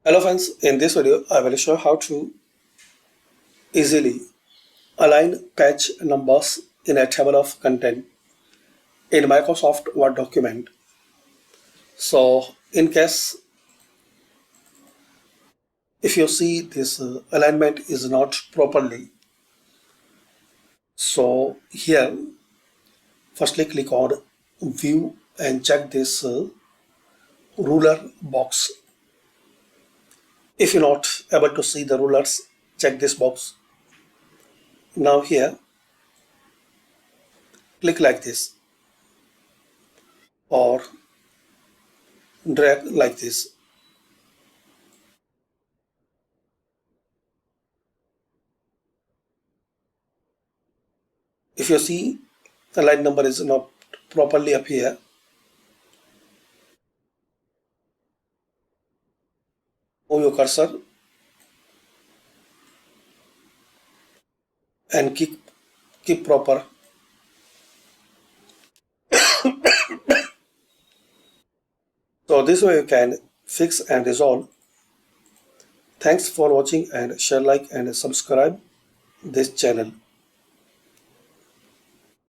Hello friends, in this video I will show how to easily align page numbers in a table of content in Microsoft Word document. So in case if you see this alignment is not properly, so here firstly click on view and check this ruler box. If you're not able to see the rulers, check this box. Now here click like this or drag like this. If you see the line number is not properly up here, move your cursor and keep proper. So this way you can fix and resolve. Thanks for watching and share, like and subscribe this channel.